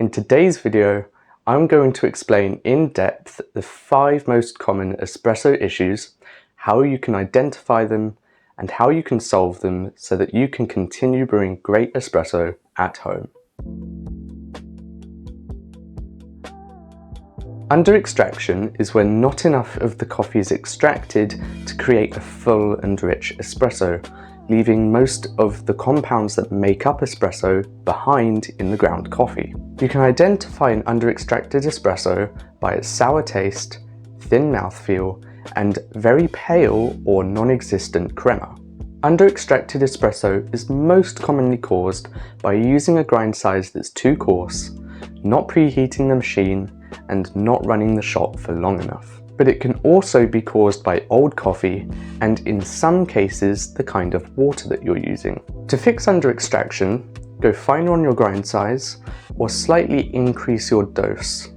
In today's video, I'm going to explain in depth the 5 most common espresso issues, how you can identify them, and how you can solve them so that you can continue brewing great espresso at home. Under extraction is when not enough of the coffee is extracted to create a full and rich espresso, leaving most of the compounds that make up espresso behind in the ground coffee. You can identify an under-extracted espresso by its sour taste, thin mouthfeel, and very pale or non-existent crema. Under-extracted espresso is most commonly caused by using a grind size that's too coarse, not preheating the machine, and not running the shop for long enough. But it can also be caused by old coffee and in some cases the kind of water that you're using. To fix under extraction, go finer on your grind size or slightly increase your dose.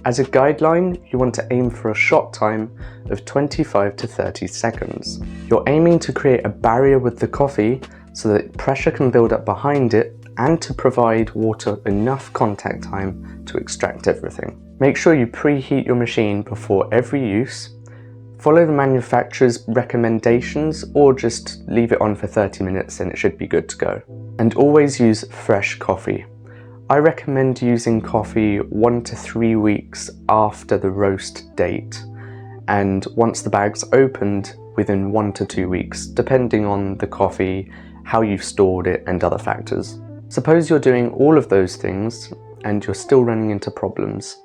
As a guideline, you want to aim for a shot time of 25 to 30 seconds. You're aiming to create a barrier with the coffee so that pressure can build up behind it and to provide water enough contact time to extract everything. Make sure you preheat your machine before every use, follow the manufacturer's recommendations or just leave it on for 30 minutes and it should be good to go. And always use fresh coffee. I recommend using coffee 1 to 3 weeks after the roast date, and once the bag's opened within 1 to 2 weeks, depending on the coffee, how you've stored it and other factors. Suppose you're doing all of those things and you're still running into problems.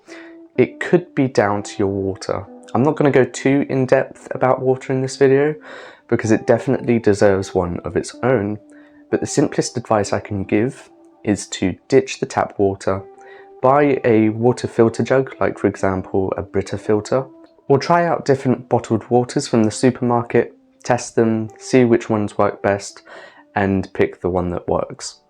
It could be down to your water. I'm not going to go too in depth about water in this video because it definitely deserves one of its own, but the simplest advice I can give is to ditch the tap water, buy a water filter jug, like for example a Brita filter, or try out different bottled waters from the supermarket, test them, see which ones work best, and pick the one that works.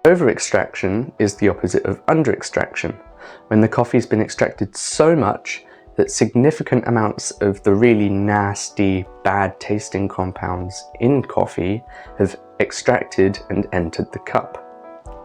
Over-extraction is the opposite of under-extraction, when the coffee's been extracted so much that significant amounts of the really nasty, bad-tasting compounds in coffee have extracted and entered the cup.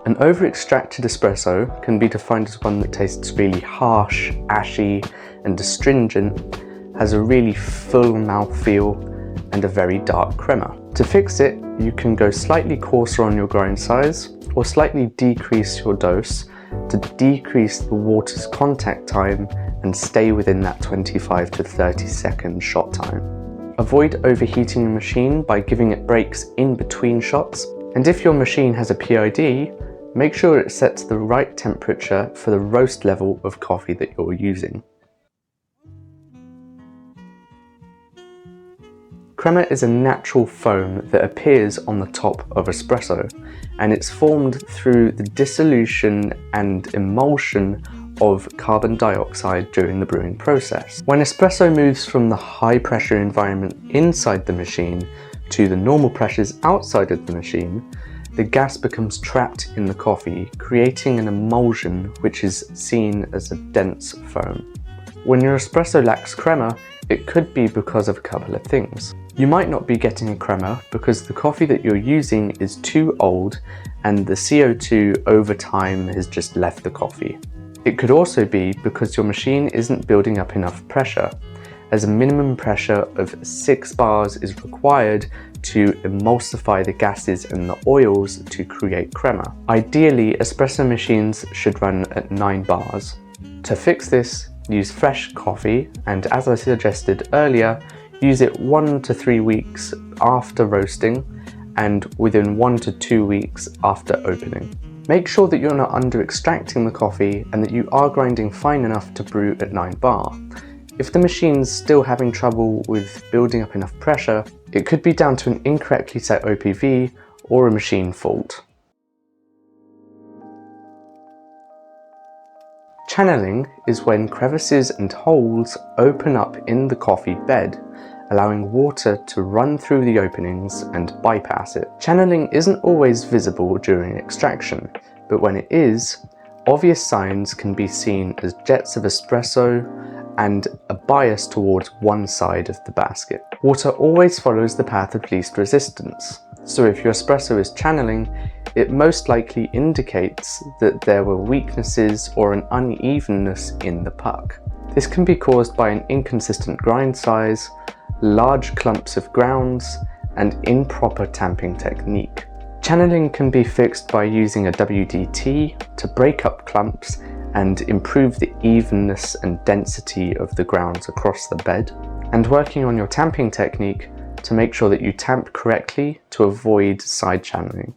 An over-extracted espresso can be defined as one that tastes really harsh, ashy, and astringent, has a really full mouthfeel, and a very dark crema. To fix it, you can go slightly coarser on your grind size, or slightly decrease your dose to decrease the water's contact time and stay within that 25 to 30 second shot time. Avoid overheating your machine by giving it breaks in between shots, and if your machine has a PID, make sure it sets the right temperature for the roast level of coffee that you're using. Crema is a natural foam that appears on the top of espresso, and it's formed through the dissolution and emulsion of carbon dioxide during the brewing process. When espresso moves from the high pressure environment inside the machine to the normal pressures outside of the machine, the gas becomes trapped in the coffee, creating an emulsion which is seen as a dense foam. When your espresso lacks crema, it could be because of a couple of things. You might not be getting a crema because the coffee that you're using is too old and the CO2 over time has just left the coffee. It could also be because your machine isn't building up enough pressure, as a minimum pressure of 6 bars is required to emulsify the gases and the oils to create crema. Ideally, espresso machines should run at 9 bars. To fix this, use fresh coffee, and as I suggested earlier, use it 1 to 3 weeks after roasting and within 1 to 2 weeks after opening. Make sure that you're not under extracting the coffee and that you are grinding fine enough to brew at 9 bar. If the machine's still having trouble with building up enough pressure, it could be down to an incorrectly set OPV or a machine fault. Channeling is when crevices and holes open up in the coffee bed, allowing water to run through the openings and bypass it. Channeling isn't always visible during extraction, but when it is, obvious signs can be seen as jets of espresso and a bias towards one side of the basket. Water always follows the path of least resistance, So if your espresso is channeling, it most likely indicates that there were weaknesses or an unevenness in the puck. This can be caused by an inconsistent grind size, large clumps of grounds, and improper tamping technique. Channeling can be fixed by using a WDT to break up clumps and improve the evenness and density of the grounds across the bed, and working on your tamping technique to make sure that you tamp correctly to avoid side channeling.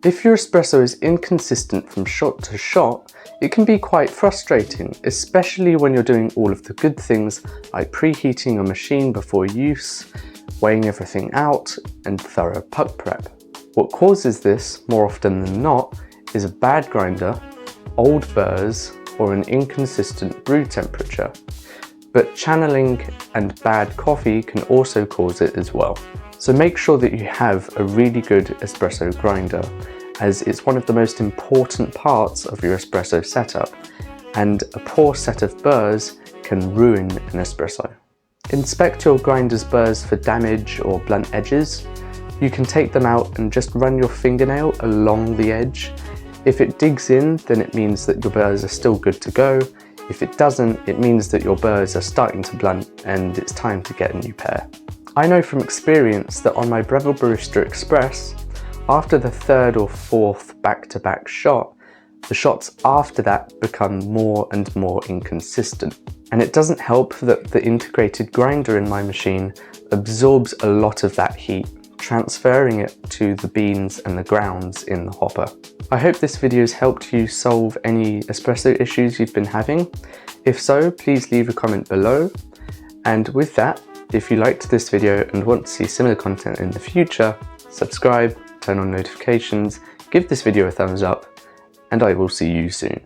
If your espresso is inconsistent from shot to shot, it can be quite frustrating, especially when you're doing all of the good things like preheating your machine before use, weighing everything out, and thorough puck prep. What causes this, more often than not, is a bad grinder, old burrs, or an inconsistent brew temperature. But channeling and bad coffee can also cause it as well. So make sure that you have a really good espresso grinder, as it's one of the most important parts of your espresso setup, and a poor set of burrs can ruin an espresso. Inspect your grinder's burrs for damage or blunt edges. You can take them out and just run your fingernail along the edge. If it digs in, then it means that your burrs are still good to go. If it doesn't, it means that your burrs are starting to blunt and it's time to get a new pair. I know from experience that on my Breville Barista Express, after the third or fourth back-to-back shot, the shots after that become more and more inconsistent. And it doesn't help that the integrated grinder in my machine absorbs a lot of that heat, transferring it to the beans and the grounds in the hopper. I hope this video has helped you solve any espresso issues you've been having. If so, please leave a comment below. And with that, if you liked this video and want to see similar content in the future, subscribe, turn on notifications, give this video a thumbs up, and I will see you soon.